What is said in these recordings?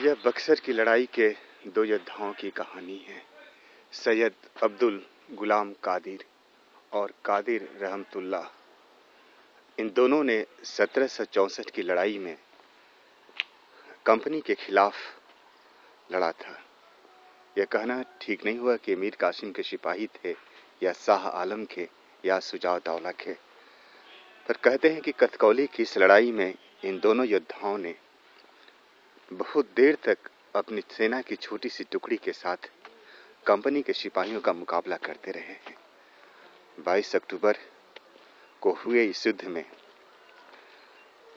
यह बक्सर की लड़ाई के दो योद्धाओं की कहानी है। सैयद अब्दुल गुलाम कादिर और कादिर रहमतुल्लाह। इन दोनों ने 1764 की लड़ाई में कंपनी के खिलाफ लड़ा था। यह कहना ठीक नहीं हुआ कि मीर कासिम के सिपाही थे या शाह आलम के या शुजाउद्दौला के, पर कहते हैं कि कथकौली की इस लड़ाई में इन दोनों योद्धाओं ने बहुत देर तक अपनी सेना की छोटी सी टुकड़ी के साथ कंपनी के सिपाहियों का मुकाबला करते रहे हैं। 22 अक्टूबर को हुए इस युद्ध में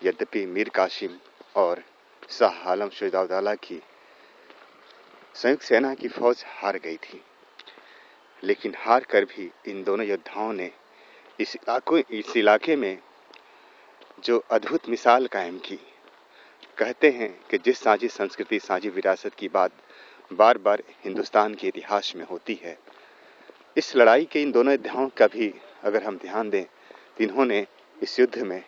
यद्यपि मीर कासिम और शाह आलम शुजाउद्दौला की संयुक्त सेना की फौज हार गई थी, लेकिन हार कर भी इन दोनों योद्धाओं ने इस इलाके में जो अद्भुत मिसाल कायम की। कहते हैं कि जिस साझी संस्कृति, साझी विरासत की बात बार बार हिंदुस्तान के इतिहास में होती है, इस लड़ाई के इन दोनों योद्धाओं का भी अगर हम ध्यान दें तो इन्होंने इस युद्ध में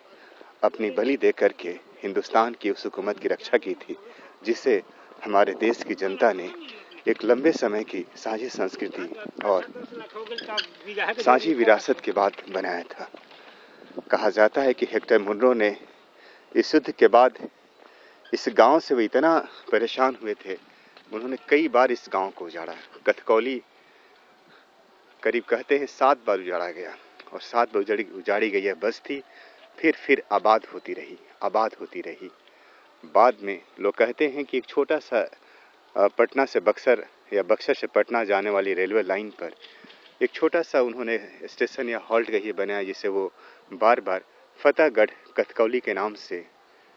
अपनी बलि देकर के हिंदुस्तान की उस हुकूमत की रक्षा की थी, जिसे हमारे देश की जनता ने एक लंबे समय की साझी संस्कृति और साझी विरासत के बाद बनाया था। कहा जाता है कि हेक्टर मुनरो ने इस युद्ध के बाद इस गांव से वे इतना परेशान हुए थे, उन्होंने कई बार इस गांव को उजाड़ा। कथकौली करीब कहते हैं 7 बार उजाड़ा गया और 7 बार उजाड़ी गई यह बस्ती फिर आबाद होती रही। बाद में लोग कहते हैं कि एक छोटा सा पटना से बक्सर या बक्सर से पटना जाने वाली रेलवे लाइन पर एक छोटा सा उन्होंने स्टेशन या हॉल्ट कहिए बनाया, जिसे वो बार बार फतेहगढ़ कथकौली के नाम से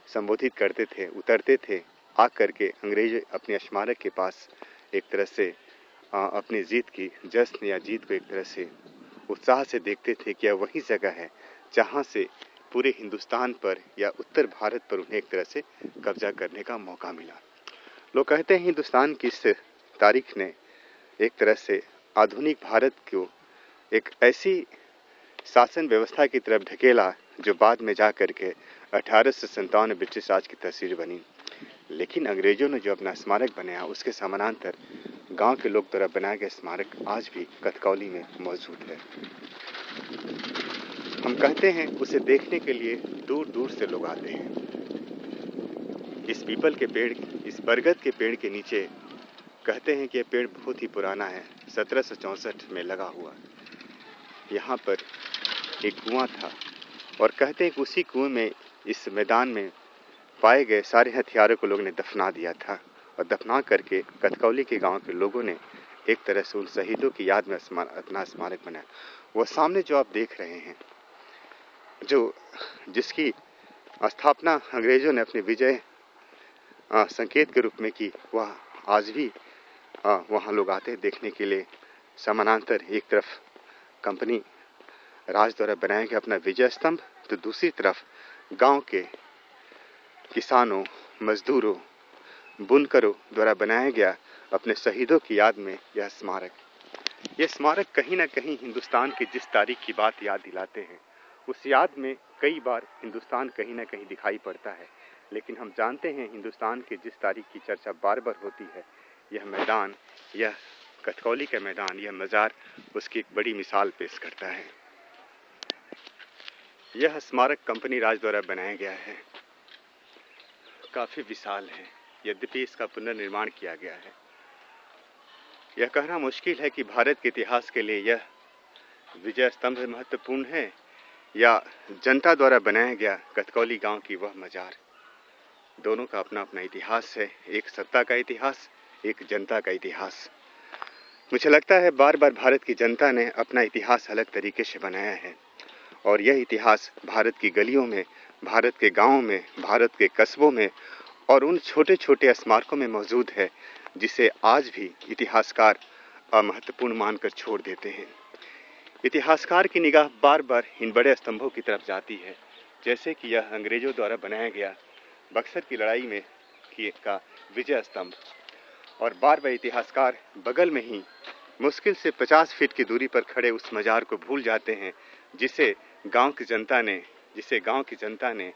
संबोधित करते थे। उतरते थे, आ करके अंग्रेज अपने स्मारक के पास एक तरह से अपनी जीत की जश्न या जीत को एक तरह से उत्साह से देखते थे कि यह वही जगह है जहां से पूरे हिंदुस्तान पर या उत्तर भारत पर उन्हें एक तरह से कब्जा करने का मौका मिला। लोग कहते हैं हिंदुस्तान की इस तारीख ने एक तरह से आधुनिक भारत को एक ऐसी शासन व्यवस्था की तरफ ढकेला जो बाद में जा करके 1857 में ब्रिटिश राज की तस्वीर बनी। लेकिन अंग्रेजों ने जो अपना स्मारक बनाया, उसके समानांतर गांव के लोग द्वारा बनाया गया स्मारक आज भी कथकौली में मौजूद है। हम कहते हैं उसे देखने के लिए दूर दूर से लोग आते हैं। इस पीपल के पेड़, इस बरगद के पेड़ के नीचे कहते हैं कि यह पेड़ बहुत ही पुराना है, 1764 में लगा हुआ। यहाँ पर एक कुआं था और कहते हैं कि उसी कुएं में, इस मैदान में पाए गए सारे हथियारों को लोगों ने दफना दिया था और दफना करके कथकौली के गांव के लोगों ने एक तरह से उन शहीदों की याद में अपना स्मारक बनाया। वह सामने जो आप देख रहे हैं, जिसकी स्थापना अंग्रेजों ने अपने विजय संकेत के रूप में की, वह आज भी वहाँ लोग आते हैं देखने के लिए। समानांतर एक तरफ कंपनी राज द्वारा बनाया गया अपना विजय स्तंभ, तो दूसरी तरफ गांव के किसानों, मजदूरों, बुनकरों द्वारा बनाया गया अपने शहीदों की याद में यह स्मारक कहीं ना कहीं हिंदुस्तान की जिस तारीख की बात याद दिलाते हैं, उस याद में कई बार हिंदुस्तान कहीं ना कहीं दिखाई पड़ता है। लेकिन हम जानते हैं हिंदुस्तान की जिस तारीख की चर्चा बार बार होती है, यह मैदान, यह कथकौली का मैदान, यह मज़ार उसकी एक बड़ी मिसाल पेश करता है। यह स्मारक कंपनी राज द्वारा बनाया गया है, काफ़ी विशाल है, यद्यपि इसका पुनर्निर्माण किया गया है। यह कहना मुश्किल है कि भारत के इतिहास के लिए यह विजय स्तंभ महत्वपूर्ण है या जनता द्वारा बनाया गया कथकौली गांव की वह मज़ार। दोनों का अपना अपना इतिहास है, एक सत्ता का इतिहास, एक जनता का इतिहास। मुझे लगता है बार बार भारत की जनता ने अपना इतिहास अलग तरीके से बनाया है और यह इतिहास भारत की गलियों में, भारत के गांवों में, भारत के कस्बों में और उन छोटे छोटे स्मारकों में मौजूद है, जिसे आज भी इतिहासकार महत्वपूर्ण मानकर छोड़ देते हैं। इतिहासकार की निगाह बार बार इन बड़े स्तंभों की तरफ जाती है, जैसे कि यह अंग्रेजों द्वारा बनाया गया बक्सर की लड़ाई में का विजय स्तंभ, और बार बार इतिहासकार बगल में ही मुश्किल से 50 फीट की दूरी पर खड़े उस मज़ार को भूल जाते हैं, जिसे गांव की जनता ने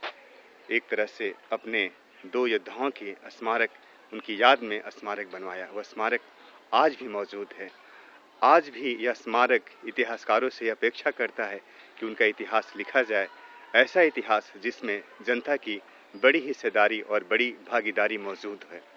एक तरह से अपने दो योद्धाओं की स्मारक उनकी याद में स्मारक बनवाया। वह स्मारक आज भी मौजूद है। आज भी यह स्मारक इतिहासकारों से अपेक्षा करता है कि उनका इतिहास लिखा जाए, ऐसा इतिहास जिसमें जनता की बड़ी हिस्सेदारी और बड़ी भागीदारी मौजूद है।